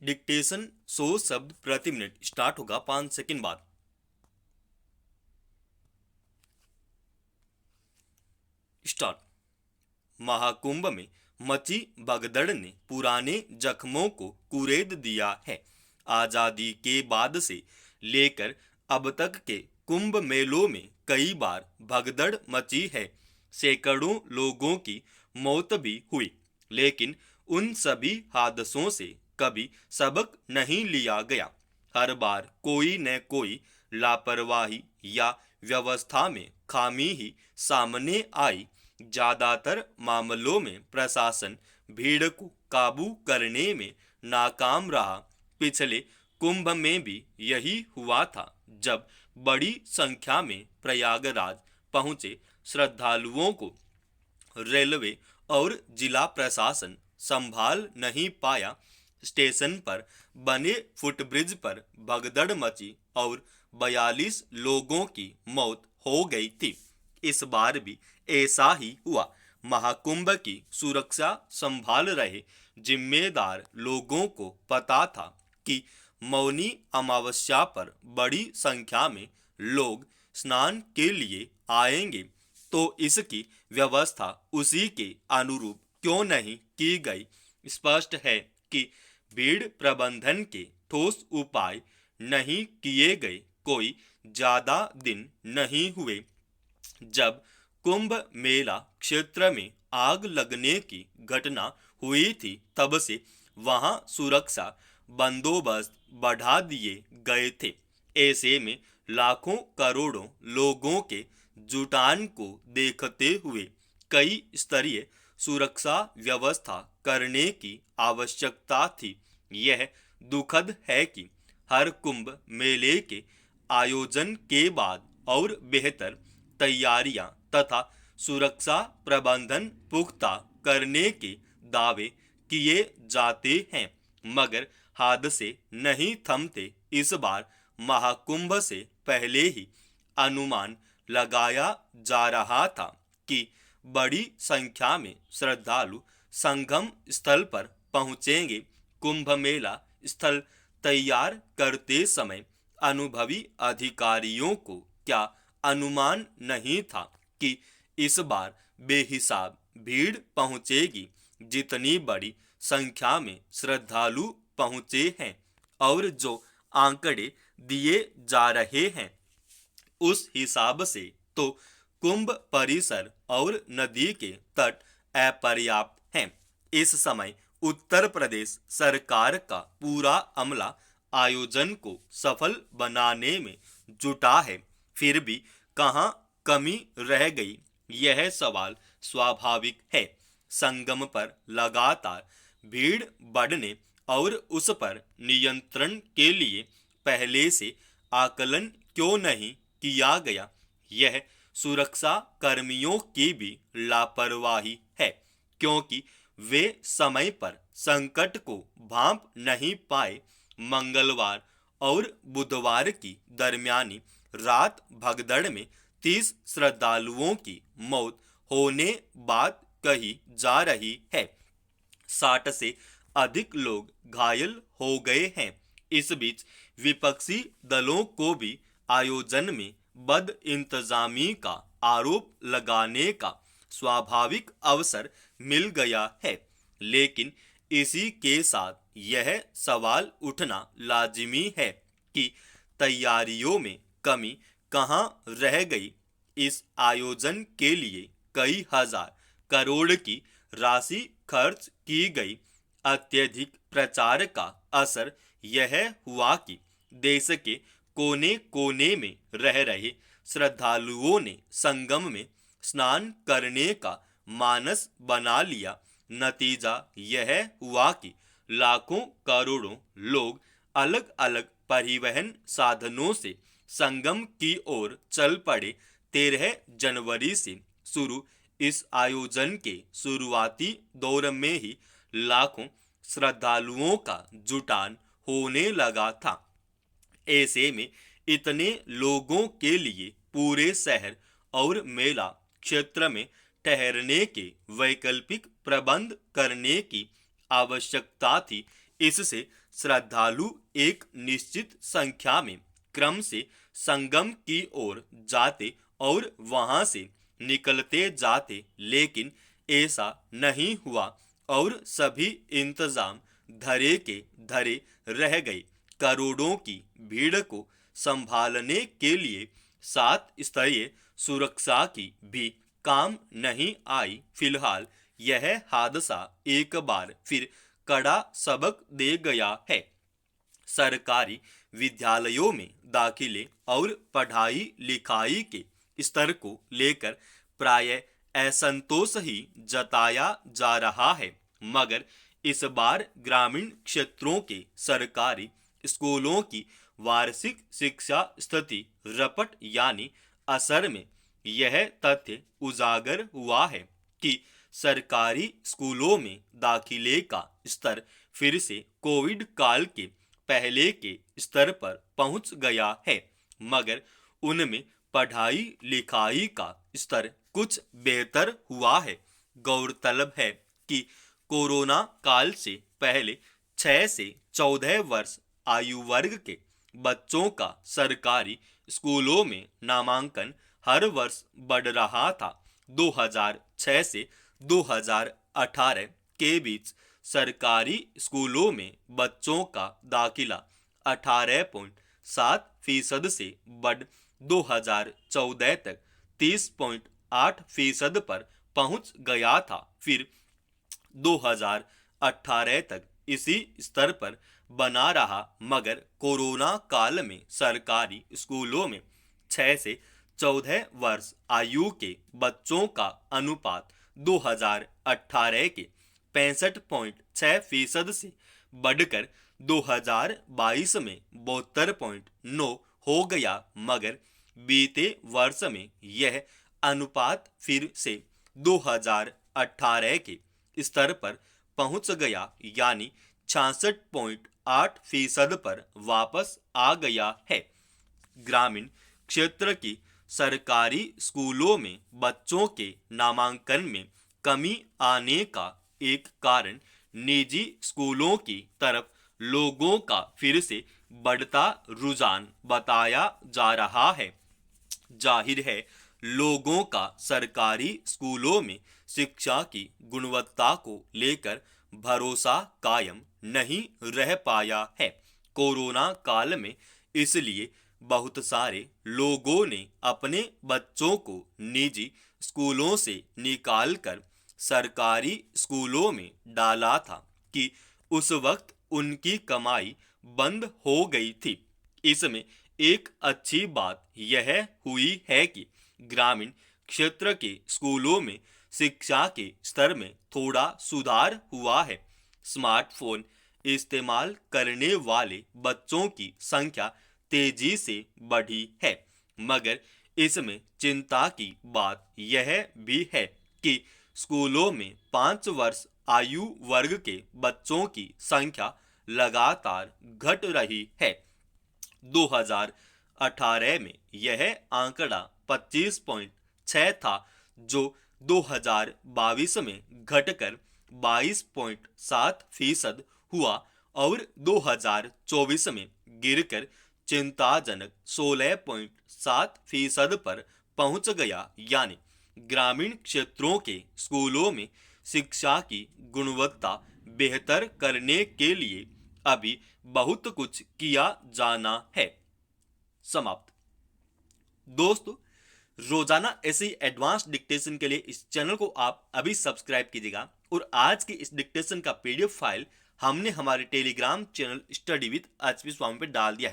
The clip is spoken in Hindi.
डिक्टेशन 100 शब्द प्रति मिनट स्टार्ट होगा 5 सेकंड बाद। स्टार्ट। महाकुंभ में मची भगदड़ ने पुराने जख्मों को कुरेद दिया है। आजादी के बाद से लेकर अब तक के कुंभ मेलों में कई बार भगदड़ मची है। सैकड़ों लोगों की मौत भी हुई, लेकिन उन सभी हादसों से कभी सबक नहीं लिया गया। हर बार कोई न कोई लापरवाही या व्यवस्था में खामी ही सामने आई। ज्यादातर मामलों में प्रशासन भीड़ को काबू करने में नाकाम रहा। पिछले कुंभ में भी यही हुआ था, जब बड़ी संख्या में प्रयागराज पहुंचे श्रद्धालुओं को रेलवे और जिला प्रशासन संभाल नहीं पाया। स्टेशन पर बने फुटब्रिज पर भगदड़ मची और 42 लोगों की मौत हो गई थी। इस बार भी ऐसा ही हुआ। महाकुंभ की सुरक्षा संभाल रहे जिम्मेदार लोगों को पता था कि मौनी अमावस्या पर बड़ी संख्या में लोग स्नान के लिए आएंगे, तो इसकी व्यवस्था उसी के अनुरूप क्यों नहीं की गई। स्पष्ट है कि भीड़ प्रबंधन के ठोस उपाय नहीं किए गए। कोई ज्यादा दिन नहीं हुए जब कुंभ मेला क्षेत्र में आग लगने की घटना हुई थी। तब से वहां सुरक्षा बंदोबस्त बढ़ा दिए गए थे। ऐसे में लाखों करोड़ों लोगों के जुटान को देखते हुए कई स्तरीय सुरक्षा व्यवस्था करने की आवश्यकता थी। यह दुखद है कि हर कुंभ मेले के आयोजन के बाद और बेहतर तैयारियां तथा सुरक्षा प्रबंधन पुख्ता करने के दावे किए जाते हैं, मगर हादसे नहीं थमते। इस बार महाकुंभ से पहले ही अनुमान लगाया जा रहा था कि बड़ी संख्या में श्रद्धालु संगम स्थल पर पहुंचेंगे। कुंभ मेला स्थल तैयार करते समय अनुभवी अधिकारियों को क्या अनुमान नहीं था कि इस बार बेहिसाब भीड़ पहुंचेगी। जितनी बड़ी संख्या में श्रद्धालु पहुंचे हैं और जो आंकड़े दिए जा रहे हैं, उस हिसाब से तो कुंभ परिसर और नदी के तट अपर्याप्त हैं। इस समय उत्तर प्रदेश सरकार का पूरा अमला आयोजन को सफल बनाने में जुटा है। फिर भी कहां कमी रह गई, यह सवाल स्वाभाविक है। संगम पर लगातार भीड़ बढ़ने और उस पर नियंत्रण के लिए पहले से आकलन क्यों नहीं किया गया। यह सुरक्षा कर्मियों की भी लापरवाही है, क्योंकि वे समय पर संकट को भांप नहीं पाए। मंगलवार और बुधवार की दरमियानी रात भगदड़ में 30 श्रद्धालुओं की मौत होने बात कही जा रही है। 60 से अधिक लोग घायल हो गए हैं। इस बीच विपक्षी दलों को भी आयोजन में बद इंतजामी का आरोप लगाने का स्वाभाविक अवसर मिल गया है, लेकिन इसी के साथ यह सवाल उठना लाजिमी है कि तैयारियों में कमी कहां रह गई। इस आयोजन के लिए कई हजार करोड़ की राशि खर्च की गई। अत्यधिक प्रचार का असर यह हुआ कि देश के कोने कोने में रह रहे श्रद्धालुओं ने संगम में स्नान करने का मानस बना लिया। नतीजा यह हुआ कि लाखों करोड़ों लोग अलग अलग परिवहन साधनों से संगम की ओर चल पड़े। 13 जनवरी से शुरू इस आयोजन के शुरुआती दौर में ही लाखों श्रद्धालुओं का जुटान होने लगा था। ऐसे में इतने लोगों के लिए पूरे शहर और मेला क्षेत्र में ठहरने के वैकल्पिक प्रबंध करने की आवश्यकता थी। इससे श्रद्धालु एक निश्चित संख्या में क्रम से संगम की ओर जाते और वहां से निकलते जाते, लेकिन ऐसा नहीं हुआ और सभी इंतजाम धरे के धरे रह गए। करोड़ों की भीड़ को संभालने के लिए 7 स्तरीय सुरक्षा की भी काम नहीं आई। फिलहाल यह हादसा एक बार फिर कड़ा सबक दे गया है। सरकारी विद्यालयों में दाखिले और पढ़ाई लिखाई के स्तर को लेकर प्रायः असंतोष ही जताया जा रहा है, मगर इस बार ग्रामीण क्षेत्रों के सरकारी स्कूलों की वार्षिक शिक्षा स्थिति रपट यानी असर में यह तथ्य उजागर हुआ है कि सरकारी स्कूलों में दाखिले का स्तर फिर से कोविड काल के पहले के स्तर पर पहुंच गया है, मगर उनमें पढ़ाई लिखाई का स्तर कुछ बेहतर हुआ है। गौरतलब है कि कोरोना काल से पहले 6 से 14 वर्ष आयु वर्ग के बच्चों का सरकारी स्कूलों में नामांकन हर वर्ष बढ़ रहा था। 2006 से 2018 के बीच सरकारी स्कूलों में बच्चों का दाखिला 18.7% से बढ़ 2014 तक 30.8% पर पहुंच गया था। फिर 2018 तक इसी स्तर पर बना रहा, मगर कोरोना काल में सरकारी स्कूलों में 6 से 14 वर्ष आयु के बच्चों का अनुपात 2018 के 65.6% से बढ़कर 2022 में 72.9 हो गया, मगर बीते वर्ष में यह अनुपात फिर से 2018 के स्तर पर पहुंच गया, यानी 66.8% पर वापस आ गया है। ग्रामीण क्षेत्र की सरकारी स्कूलों में बच्चों के नामांकन में कमी आने का एक कारण निजी स्कूलों की तरफ लोगों का फिर से बढ़ता रुझान बताया जा रहा है। जाहिर है, लोगों का सरकारी स्कूलों में शिक्षा की गुणवत्ता को लेकर भरोसा कायम नहीं रह पाया है। कोरोना काल में इसलिए बहुत सारे लोगों ने अपने बच्चों को निजी स्कूलों से निकालकर सरकारी स्कूलों में डाला था कि उस वक्त उनकी कमाई बंद हो गई थी। इसमें एक अच्छी बात यह हुई है कि ग्रामीण क्षेत्र के स्कूलों में शिक्षा के स्तर में थोड़ा सुधार हुआ है। स्मार्टफोन इस्तेमाल करने वाले बच्चों की संख्या तेजी से बढ़ी है, मगर इसमें चिंता की बात यह भी है कि स्कूलों में 5 वर्ष आयु वर्ग के बच्चों की संख्या लगातार घट रही है। 2018 में यह आंकड़ा 25.6 था, जो 2022 में घटकर 22.7% हुआ और 2024 में गिरकर चिंताजनक 16.7% पर पहुंच गया। यानी ग्रामीण क्षेत्रों के स्कूलों में शिक्षा की गुणवत्ता बेहतर करने के लिए अभी बहुत कुछ किया जाना है। समाप्त। दोस्तों, रोजाना ऐसे एडवांस डिक्टेशन के लिए इस चैनल को आप अभी सब्सक्राइब कीजिएगा और आज की इस डिक्टेशन का पीडीएफ फाइल हमने हमारे Telegram channel study with HP Swami पे डाल दिया है।